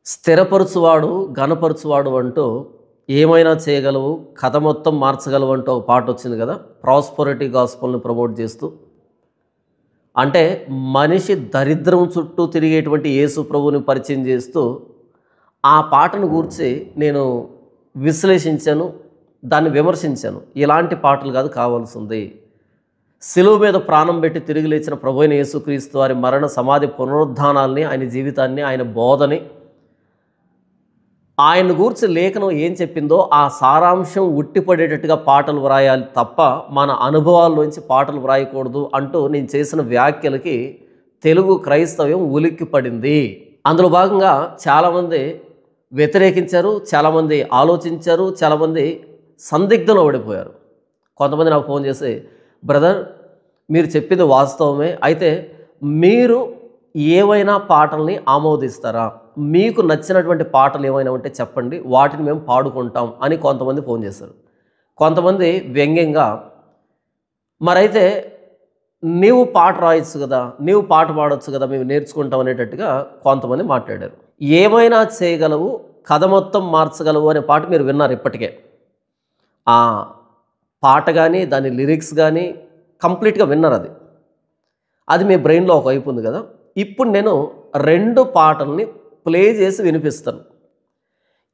స్థిరపరచువాడు ఘనపరచువాడు అంటూ ఏమైనా చేయగలవు, కథ మొత్తం మార్చగలవు అంటూ ఒక పాట వచ్చింది కదా, ప్రాస్పరిటీ గాస్పల్ని ప్రమోట్ చేస్తూ. అంటే మనిషి దరిద్రం చుట్టూ తిరిగేటువంటి యేసు ప్రభువుని పరిచయం చేస్తూ ఆ పాటను గూర్చి నేను విశ్లేషించాను, దాన్ని విమర్శించాను. ఇలాంటి పాటలు కాదు కావాల్సింది. శిలువ మీద ప్రాణం పెట్టి తిరిగి లేచిన ప్రభువైన యేసుక్రీస్తు వారి మరణ సమాధి పునరుద్ధానాల్ని, ఆయన జీవితాన్ని, ఆయన బోధని, ఆయన గూర్చి లేఖనం ఏం చెప్పిందో ఆ సారాంశం ఉట్టిపడేటట్టుగా పాటలు వ్రాయాలి తప్ప మన అనుభవాల్లోంచి పాటలు వ్రాయకూడదు అంటూ నేను చేసిన వ్యాఖ్యలకి తెలుగు క్రైస్తవ్యం ఉలిక్కిపడింది. అందులో భాగంగా చాలామంది వ్యతిరేకించారు, చాలామంది ఆలోచించారు, చాలామంది సందిగ్ధంలో పడిపోయారు. కొంతమంది నాకు ఫోన్ చేసి, బ్రదర్ మీరు చెప్పింది వాస్తవమే, అయితే మీరు ఏవైనా పాటల్ని ఆమోదిస్తారా, మీకు నచ్చినటువంటి పాటలు ఏమైనా ఉంటే చెప్పండి, వాటిని మేము పాడుకుంటాం అని కొంతమంది ఫోన్ చేశారు. కొంతమంది వ్యంగ్యంగా, మరైతే నీవు పాట రాయొచ్చు కదా, నీవు పాట పాడవచ్చు కదా, మేము నేర్చుకుంటాం అనేటట్టుగా కొంతమంది మాట్లాడారు. ఏమైనా చేయగలవు, కథ మొత్తం మార్చగలవు అనే పాట మీరు విన్నారు ఇప్పటికే. ఆ పాట కానీ దాని లిరిక్స్ కానీ కంప్లీట్గా విన్నారు. అది మీ బ్రెయిన్లో ఒక వైపు ఉంది కదా. ఇప్పుడు నేను 2 పాటల్ని ప్లే చేసి వినిపిస్తాను.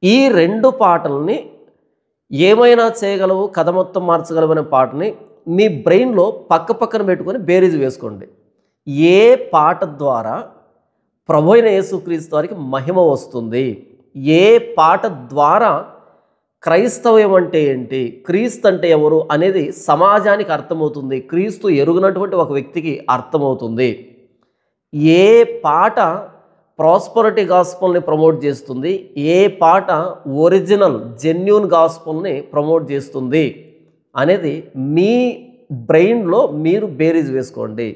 ఈ 2 పాటల్ని ఏమైనా చేయగలవు, కథ మొత్తం మార్చగలవు అనే పాటని మీ బ్రెయిన్లో పక్కన పెట్టుకొని బేరీజు వేసుకోండి. ఏ పాట ద్వారా ప్రభువైన యేసుక్రీస్తు వారికి మహిమ వస్తుంది, ఏ పాట ద్వారా క్రైస్తవ్యం అంటే ఏంటి, క్రీస్తు అంటే ఎవరు అనేది సమాజానికి అర్థమవుతుంది, క్రీస్తు ఎరుగనటువంటి ఒక వ్యక్తికి అర్థమవుతుంది, ఏ పాట ప్రాస్పరిటీ గాస్పల్ని ప్రమోట్ చేస్తుంది, ఏ పాట ఒరిజినల్ జెన్యూన్ గాస్పల్ని ప్రమోట్ చేస్తుంది అనేది మీ బ్రెయిన్లో మీరు బేరీజ్ వేసుకోండి.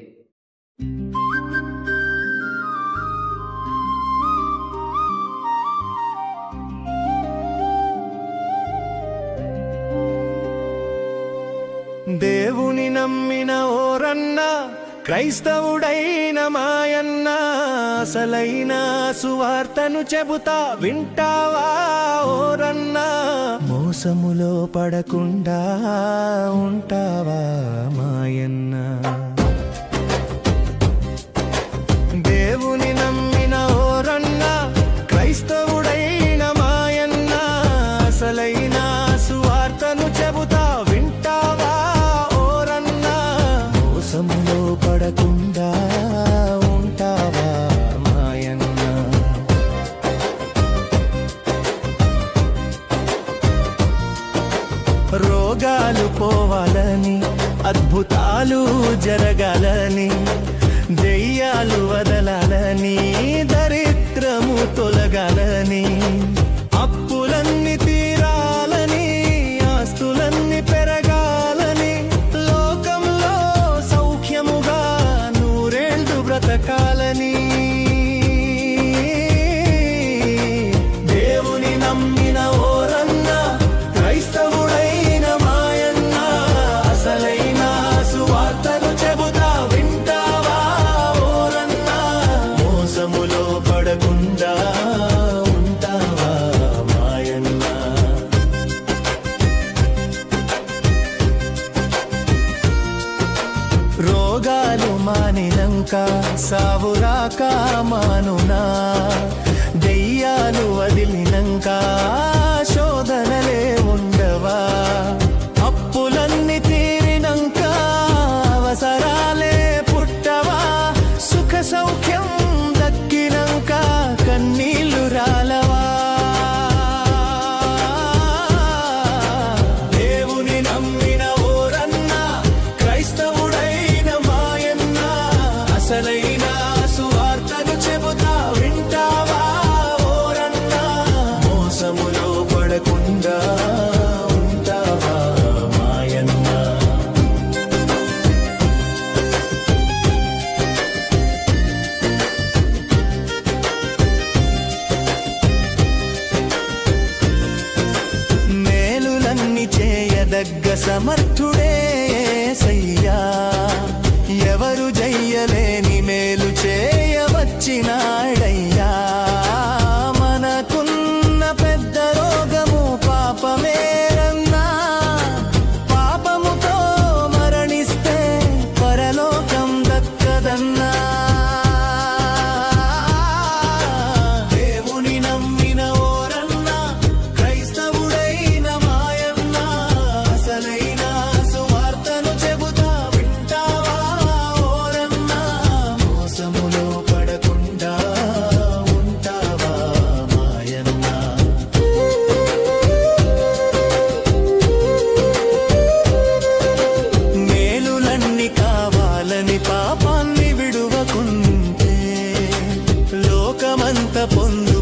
దేవుని నమ్మిన ఓరన్న, క్రైస్తవుడైన మాయన్న, అసలైన సువార్తను చెబుతా వింటావా ఓరన్న, మోసములో పడకుండా ఉంటావా మాయన్న. దేవుని నమ్మిన ఓరన్న, క్రైస్తవుడైన మాయన్న, అసలైన సువార్తను చెబుతా వింటావా ఓరన్న, మోసములో పడకుండా ఉంటావా మాయన్న. రోగాలు పోవాలని, అద్భుతాలు జరగాలని, దెయ్యాలు వదలాలని, దరిద్రము తొలగాలని, అప్పులన్నీ తీరాలని, ఆస్తులన్నీ పెరగాలని, లోకంలో సౌఖ్యముగా నూరేళ్లు బ్రతకాలని. దేవుని నమ్మిన ఓరన్న, క్రైస్తవుడైన మాయన్న, అసలైన సువార్తను చెబుతా వింటావా ఓరన్న, మోసములో పడకుండా ఉంటావా మాయన్న. రోగాలు మానినంక సావురాక మానునా, దెయ్యాలు వదిలినంక శోధనలే ఉండవా, అప్పులన్నీ తీరినంక అవసరాలే పుట్టవా, సుఖ సౌఖ్యం దక్కినంక కన్నీళ్లు రాలవా. దేవుని నమ్మిన ఓరన్న, క్రైస్తవుడైన మాయన్న, అసలైన సువార్తను చెబుతా వింటావా ఓరన్న, మోసములో పడకుండా ఉంటావా మాయన్న. మేలులన్నీ చేయదగ్గ సమర్థుడే యేసయ్యా, ఎవరు జయ్యలేని మేలు చేయవచ్చినాడయ్యా. మన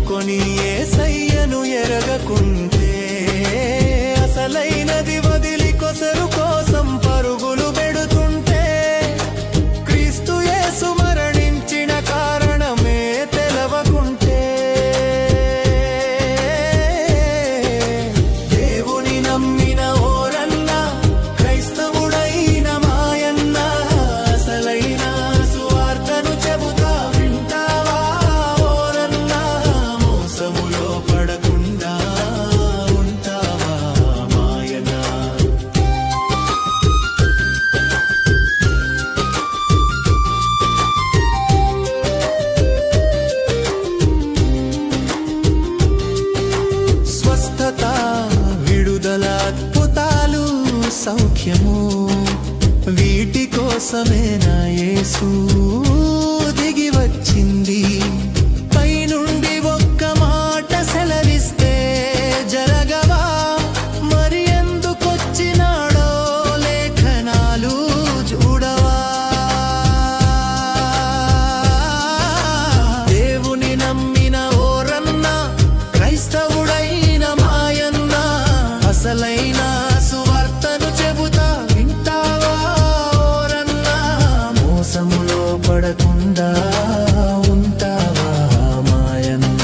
ఎత్తుకొని యేసయ్యను ఎరగకుంటే అసలైనది వదిలి కొసరు కోసం పరుగులు పెడుతుంటే క్రీస్తు యేసు మరణించిన కారణమే తెలవకుంటే దేవుని నమ్మిన ఓరన్నా క్రైస్తవుడైన మాయన్న అసలైన సువార్తను చెబుతా వింటావా ఓరన్నా మోసములో పడకుండా ఉంటావా మాయన్న స్వస్థత విడుదల అద్భుతాలు సౌఖ్యము వీటి కోసమే నా యేసు దిగి వచ్చింది పైనుండి ఒక్క మాట సెలవిస్తే జరగవా మరి ఎందుకొచ్చినాడో లేఖనాలు చూడవా దేవుని నమ్మిన ఓరన్న క్రైస్తవుడైన మాయన్న అసలైన సువార్తను చెబుతా వింటావా ఓరన్నా మోసములో పడకుండా ఉంటావా మాయన్న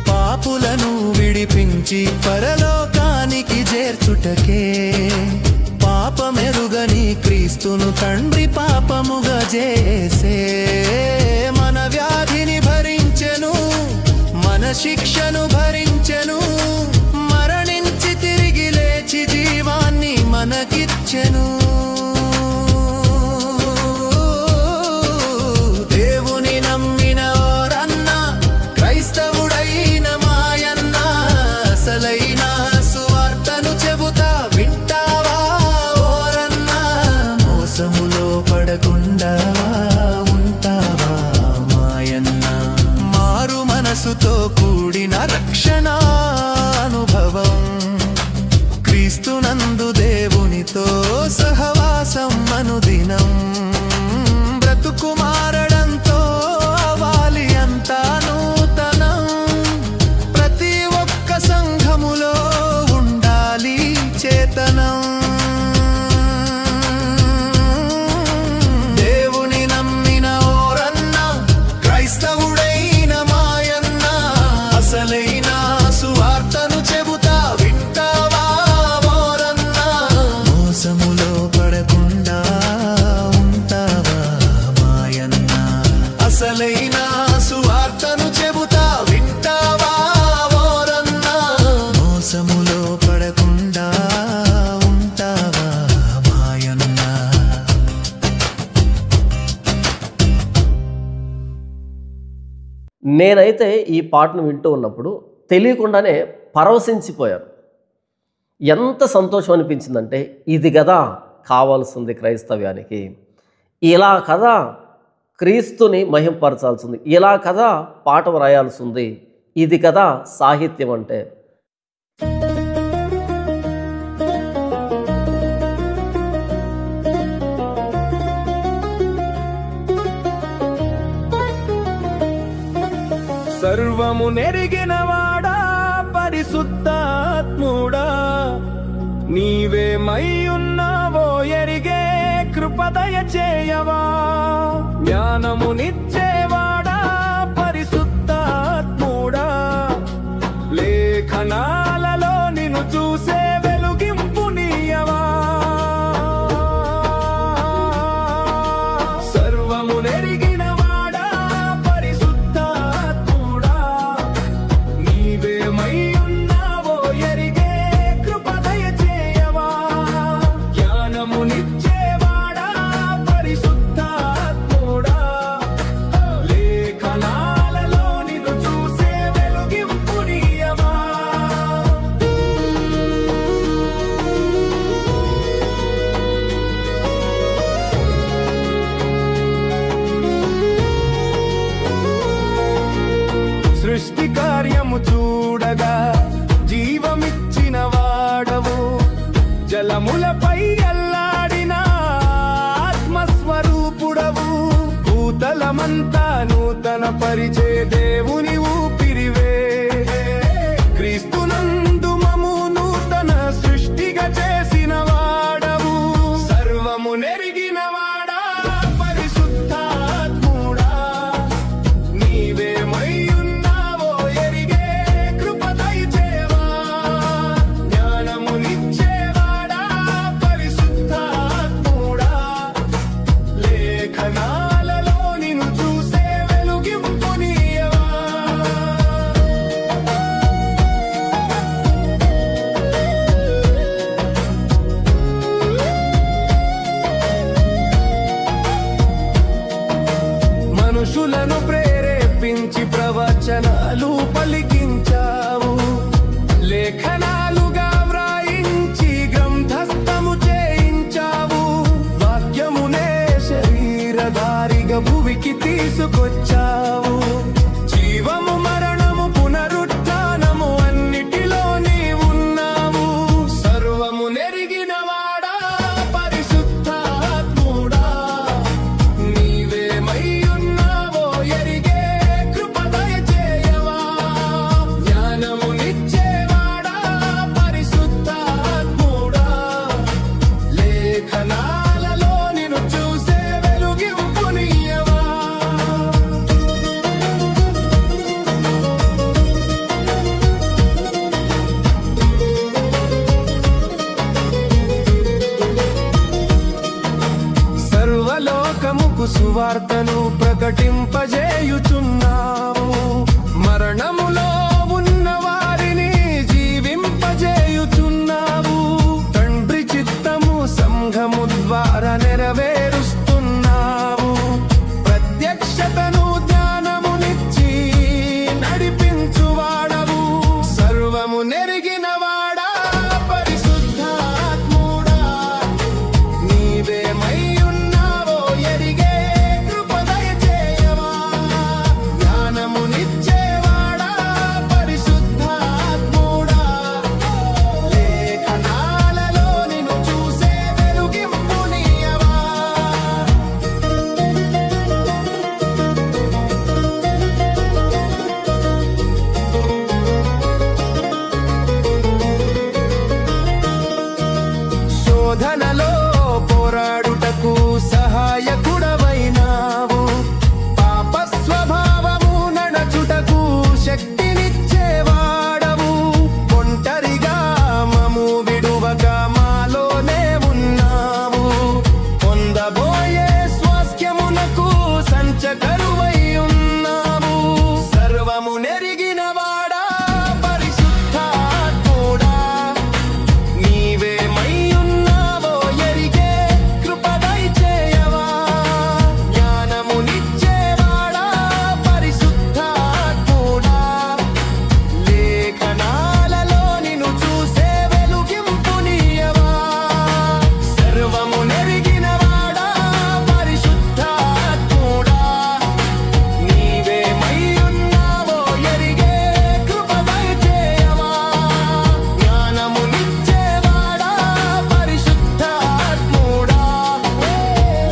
పాపులను విడిపించి పరలోకానికి చేర్చుటకే పాపమెరుగని క్రీస్తును తండ్రి పాపముగా చేసే మన వ్యాధిని భరించెను మన శిక్షను భరించెను మరణించి తిరిగి లేచి జీవాన్ని మనకిచ్చెను దేవుని నమ్మిన ఓరన్న క్రైస్తవుడైన మాయన్న అసలైన సువార్తను చెబుతా వింటావా ఓరన్నా మోసములో పడకుండా ఉంటావా మాయన్న మారు మనసుతో కూడిన రక్షణ అనుభవం క్రీస్తునందు దేవునితో సహవాసం అనుదినం బ్రతుకు మారడంతో అవాలి అంతా నూతనం ప్రతి ఒక్క సంఘములో ఉండాలి చేతనం దేవుని నమ్మిన ఓరన్న క్రైస్తవుడైన మాయన్న అసలైన సువార్తను చెబుతా వింటావా ఓరన్నా మోసములో పడకుండా ఉంటావా మాయన్న అసలైన సువార్తను చెబుతా వింటావా ఓరన్నా మోసములో పడకుండా ఉంటావా మాయన్న నేనైతే ఈ పాటను వింటూ ఉన్నప్పుడు తెలియకుండానే పరవశించిపోయాను. ఎంత సంతోషం అనిపించిందంటే ఇది కదా కావాల్సింది క్రైస్తవ్యానికి, ఇలా కదా క్రీస్తుని మహింపరచాల్సింది, ఇలా కదా పాట వ్రాయాల్సింది, ఇది కదా సాహిత్యం అంటే. సర్వము నెరిగినవాడా పరిశుద్ధాత్ముడా నీవే మై ఉన్నావో ఎరిగే కృపదయ చేయవా జ్ఞానమునిచ్చేవాడా పరిశుద్ధాత్ముడా లేఖనాలలో నిన్ను చూసే వెలుగింపు నీయవా సర్వము నెరిగినవాడా పరిశుద్ధాత్ముడా నీవే మై ఉన్నావో ఎరిగే కృపదయ చేయవా జ్ఞానమునిచ్చేవాడా పరిశుద్ధాత్ముడా లోకమంతా నూతన పరిచే దేవుని ఊపిరివే. క్రీస్తునందు మము నూతన సృష్టిగా చేసిన వాడవు. సర్వము నెరిగిన వాడా పరిశుద్ధాత్ముడా, నీవేమయ్యున్నావో ఎరిగే కృప దయచేవా. జ్ఞానమునిచ్చేవాడా పరిశుద్ధాత్ముడా, లేఖనాలలో నిన్ను చూసే వెలుగింపునీయవా. మనుషులను ప్రేరేపించి ప్రవచనాలు పలికించావు. లేఖనాలుగా వ్రాయించి గ్రంథస్థము చేయించావు. వాక్యమునే శరీరధారిగా భువికి తీసుకొచ్చావు. జీవము మరణము పునరుత్థానము అన్నిటిలో నీవున్నావు. సర్వము నెరిగిన వాడా పరిశుద్ధాత్ముడా, నీవేమయ్యున్నావో ఎరిగే కృప దయచేయవా. జ్ఞానమునిచ్చేవాడా పరిశుద్ధాత్ముడా, లేఖనాలలో నిన్ను చూసే వెలుగింపునీయవా. సర్వలోకముకు సువార్తను ప్రకటింపజేయుచున్నావు. మరణములో ఉన్న వారిని జీవింపజేయుచున్నావు. తండ్రి చిత్తము సంఘము ద్వారా నెరవేరుస్తున్నావు. ప్రత్యక్షతను జ్ఞానమునిచ్చి నడిపించువాడవు. సర్వము నెరిగిన వాడా పరిశుద్ధాత్ముడా, నీవేమయ్యున్నావో ఎరిగే కృప దయచేయవా. జ్ఞానమునిచ్చేవాడా పరిశుద్ధాత్ముడా, లేఖనాలలో నిన్ను చూసే వెలుగింపునీయవా. శోధనలో పోరాడుటకు సహాయకుడవైనావు. పాప స్వభావము నడచుటకు శక్తినిచ్చేవాడవు. ఒంటరిగా మము విడువక మాలోనే ఉన్నావు. పొందబోయే స్వాస్థ్యమునకు సంచకరువై ఉన్నావు. సర్వము నెరిగిన వాడా పరిశుద్ధాత్ముడా, నీవేమయ్యున్నావో ఎరిగే కృప దయచేయవా. జ్ఞానమునిచ్చేవాడా పరిశుద్ధాత్ముడా, లేఖనాలలో నిన్ను చూసే వెలుగింపునీయవా. సర్వము నెరిగిన వాడా పరిశుద్ధాత్ముడా, నీవేమయ్యున్నావో ఎరిగే కృప దయచేయవా. జ్ఞానమునిచ్చేవాడా పరిశుద్ధాత్ముడా,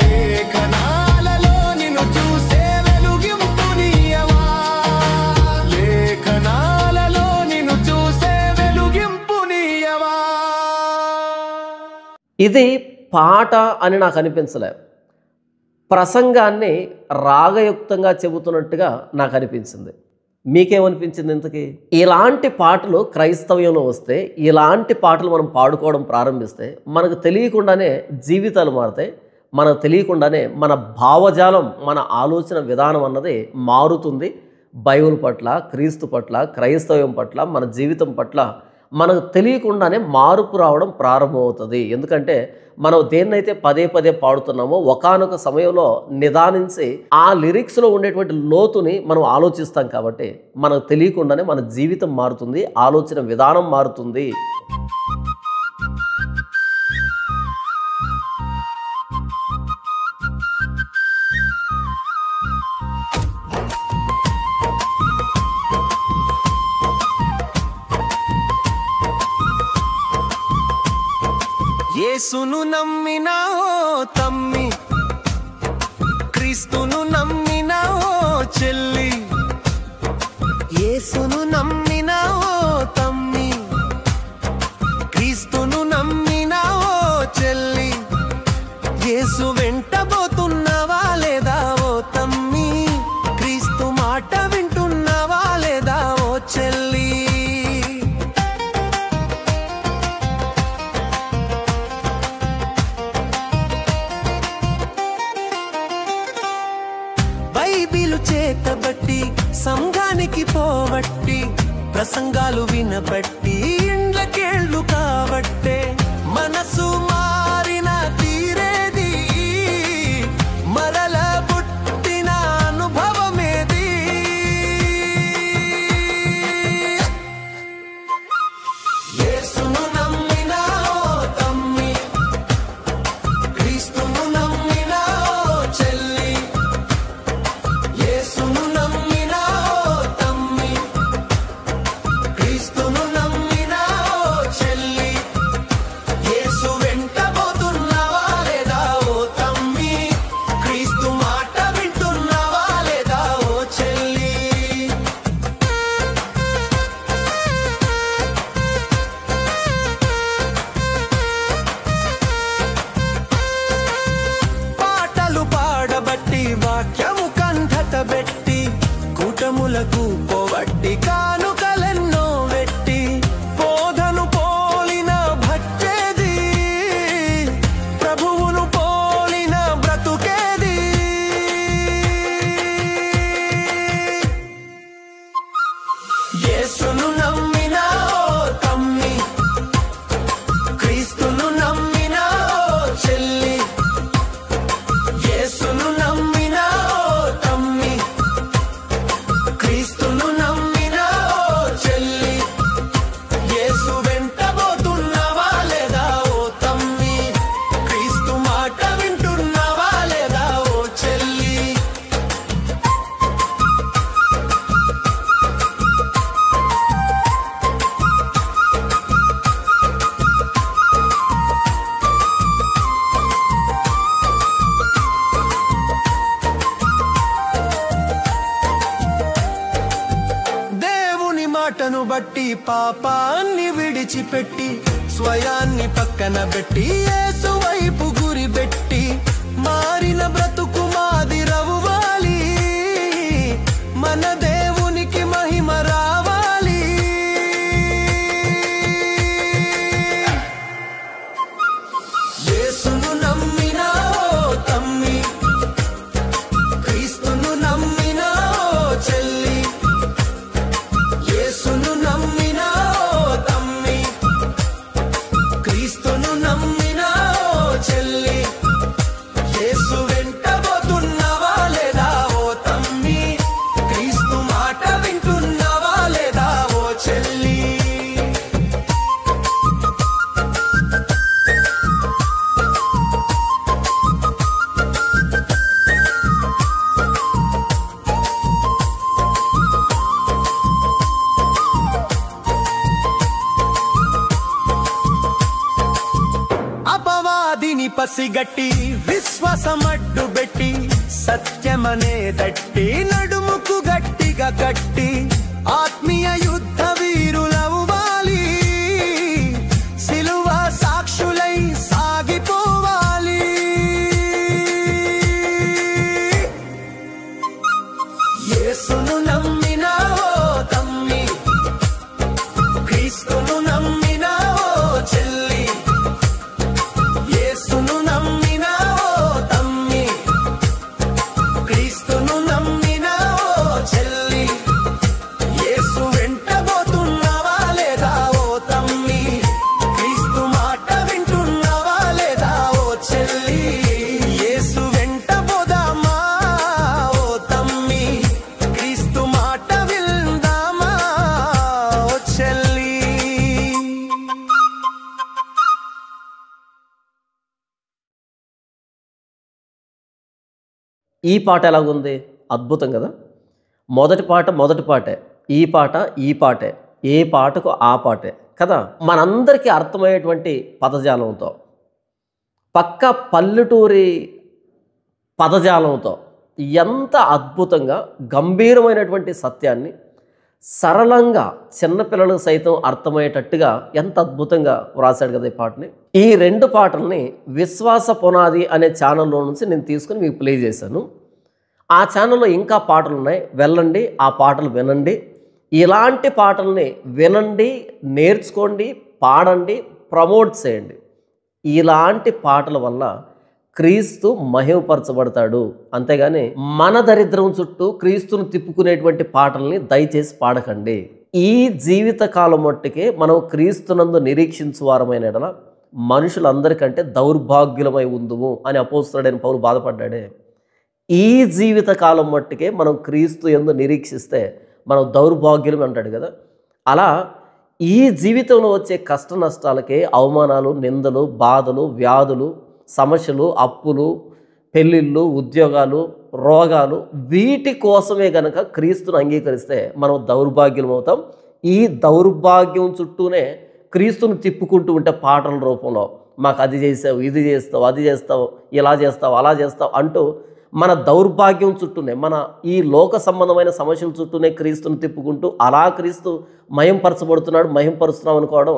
లేఖనాలలో నిన్ను చూసే వెలుగింపునీయవా. లేఖనాలలో నిన్ను చూసే వెలుగింపునీయవా. ఇది పాట అని నాకు అనిపించలే. ప్రసంగాన్ని రాగయుక్తంగా చెబుతున్నట్టుగా నాకు అనిపించింది. మీకేమనిపించింది ఇంతకీ? ఇలాంటి పాటలు క్రైస్తవ్యంలో వస్తే, ఇలాంటి పాటలు మనం పాడుకోవడం ప్రారంభిస్తే మనకు తెలియకుండానే జీవితాలు మారుతాయి. మనకు తెలియకుండానే మన భావజాలం, మన ఆలోచన విధానం అన్నది మారుతుంది. బైబిల్ పట్ల, క్రీస్తు పట్ల, క్రైస్తవ్యం పట్ల, మన జీవితం పట్ల మనకు తెలియకుండానే మార్పు రావడం ప్రారంభమవుతుంది. ఎందుకంటే మనం దేన్నైతే పదే పదే పాడుతున్నామో ఒకానొక సమయంలో నిదానించి ఆ లిరిక్స్లో ఉండేటువంటి లోతుని మనం ఆలోచిస్తాం. కాబట్టి మనకు తెలియకుండానే మన జీవితం మారుతుంది, ఆలోచన విధానం మారుతుంది. యేసును నమ్మినా ఓ తమ్మి, క్రీస్తును నమ్మినా చెల్లి, యేసును నమ్మిన ఓ తమ్మి, క్రీస్తును నమ్మిన ఓ చెల్లి, యేసు వెంటబోతున్నవా లేదా ఓ తమ్మి, క్రీస్తు మాట వింటున్నవా లేదా ఓ చెల్లి. బైబిలు చేతబట్టి సంఘానికి పోవట్టి, ప్రసంగాలు వినబట్టి ఇండ్లకేళ్ళు కాబట్టే, మనసు మారిన తీరేది, మరల పుట్టిన అనుభవమేది. యేసును నమ్మిన ఓ తమ్మి, క్రీస్తును నమ్మిన ఓ చెల్లి, యేసును నమ్మిన ఓ తమ్మి, క్రీస్తును నమ్మిన ఓ చెల్లి, యేసు వెంటబోతున్నవా లేదా ఓ తమ్మి, క్రీస్తు మాట వింటున్నవా లేదా ఓ చెల్లి. పాటలు పాడబట్టి వాక్యము కంఠత పెట్టి, కూటములకు పోవట్టి కానుకలెన్నో వెట్టి, బోధను పోలిన భక్తేది, ప్రభువును పోలిన బ్రతుకేది. యేసును నమ్మిన ఓ తమ్మి, క్రీస్తును నమ్మిన ఓ చెల్లి, యేసును నమ్మిన ఓ తమ్మి, క్రీస్తును నమ్మిన ఓ చెల్లి, యేసు వెంటబోతున్నవా లేదా ఓ తమ్మి, క్రీస్తు మాట వింటున్నవా లేదా ఓ చెల్లి. దేవుని మాటను బట్టి పాపాన్ని విడిచిపెట్టి, స్వయాన్ని పక్కన పెట్టి యేసు వైపు గురి పెట్టి, మారిన బ్రతుకు మాదిరవ్వాలి, మన దేవునికి మహిమ రావాలి. యేసును నమ్మిన ఓ తమ్మి, క్రీస్తును నమ్మిన ఓ చెల్లి, యేసును నమ్మిన ఓ తమ్మి, క్రీస్తును నమ్మిన ఓ చెల్లి, యేసు వెంటబోతున్నవా లేదా ఓ తమ్మి, క్రీస్తు మాట వింటున్నవా లేదా ఓ చెల్లి. అపవాదిని పసిగట్టి, విశ్వాసమడ్డు పెట్టి, సత్యమనే దట్టి, నడుముకు గట్టిగా కట్టి, ఆత్మీయ యుద్ధ వీరులవ్వాలి, సిలువ సాక్షులై సాగిపోవాలి. యేసును నమ్మిన ఓ తమ్మి, క్రీస్తును నమ్మిన ఓ చెల్లి, యేసును నమ్మిన ఓ తమ్మి, క్రీస్తును నమ్మిన ఓ చెల్లి, యేసు వెంటబోతున్నవా లేదా ఓ తమ్మి, క్రీస్తు మాట వింటున్నవా లేదా ఓ చెల్లి. యేసు వెంటబోదామా ఓ తమ్మి, క్రీస్తు మాట విందామా ఓ చెల్లి. ఈ పాట ఎలాగుంది? అద్భుతం కదా. మొదటి పాటే, ఈ పాటే, ఏ పాటకు ఆ పాటే కదా. మనందరికీ అర్థమయ్యేటువంటి పదజాలంతో, పక్క పల్లెటూరి పదజాలంతో ఎంత అద్భుతంగా గంభీరమైనటువంటి సత్యాన్ని సరళంగా చిన్నపిల్లలకు సైతం అర్థమయ్యేటట్టుగా ఎంత అద్భుతంగా వ్రాసాడు కదా ఈ పాటని. ఈ 2 పాటల్ని విశ్వాస పునాది అనే ఛానల్లో నుంచి నేను తీసుకుని మీకు ప్లే చేశాను. ఆ ఛానల్లో ఇంకా పాటలు ఉన్నాయి, వెళ్ళండి ఆ పాటలు వినండి. ఇలాంటి పాటల్ని వినండి, నేర్చుకోండి, పాడండి, ప్రమోట్ చేయండి. ఇలాంటి పాటల వల్ల క్రీస్తు మహిమపరచబడతాడు. అంతేగాని మన దరిద్రం చుట్టూ క్రీస్తును తిప్పుకునేటువంటి పాటల్ని దయచేసి పాడకండి. ఈ జీవిత కాలం మట్టుకే మనం క్రీస్తునందు నిరీక్షించు వారమైన ఎడల మనుషులందరికంటే దౌర్భాగ్యులమై ఉందుము అని అపోస్తలుడైన పౌలు బాధపడ్డాడే. ఈ జీవిత కాలం మట్టుకే మనం క్రీస్తు యందు నిరీక్షిస్తే మనం దౌర్భాగ్యులం అంటాడు కదా. అలా ఈ జీవితంలో వచ్చే కష్ట నష్టాలకే అవమానాలు, నిందలు, బాధలు, వ్యాధులు, సమస్యలు, అప్పులు, పెళ్ళిళ్ళు, ఉద్యోగాలు, రోగాలు, వీటి కోసమే గనక క్రీస్తును అంగీకరిస్తే మనం దౌర్భాగ్యం అవుతాం. ఈ దౌర్భాగ్యం చుట్టూనే క్రీస్తును తిప్పుకుంటూ ఉంటే పాటల రూపంలో మాకు అది చేసావు, ఇది చేస్తావు, అది చేస్తావు, ఇలా చేస్తావు, అలా చేస్తావు అంటూ మన దౌర్భాగ్యం చుట్టూనే, మన ఈ లోక సంబంధమైన సమస్యల చుట్టూనే క్రీస్తును తిప్పుకుంటూ అలా క్రీస్తు మహింపరచబడుతున్నాడు, మహింపరుస్తున్నాం అనుకోవడం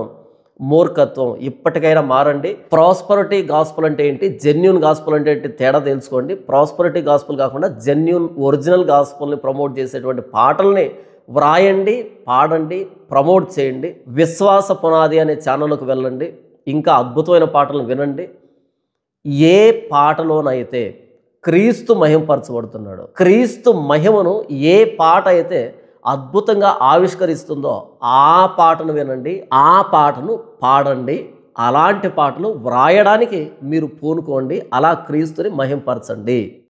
మూర్ఖత్వం. ఇప్పటికైనా మారండి. ప్రాస్పరిటీ గాస్పుల్ అంటే ఏంటి, జెన్యూన్ గాస్పుల్ అంటే ఏంటి తేడా తెలుసుకోండి. ప్రాస్పరిటీ గాస్పుల్ కాకుండా జెన్యూన్ ఒరిజినల్ గాస్పుల్ని ప్రమోట్ చేసేటువంటి పాటల్ని వ్రాయండి, పాడండి, ప్రమోట్ చేయండి. విశ్వాస పునాది అనే ఛానల్లోకి వెళ్ళండి, ఇంకా అద్భుతమైన పాటలను వినండి. ఏ పాటలోనైతే క్రీస్తు మహింపరచబడుతున్నాడు, క్రీస్తు మహిమను ఏ పాట అయితే అద్భుతంగా ఆవిష్కరిస్తుందో ఆ పాటను వినండి, ఆ పాటను పాడండి. అలాంటి పాటలు వ్రాయడానికి మీరు పూనుకోండి. అలా క్రీస్తుని మహింపరచండి.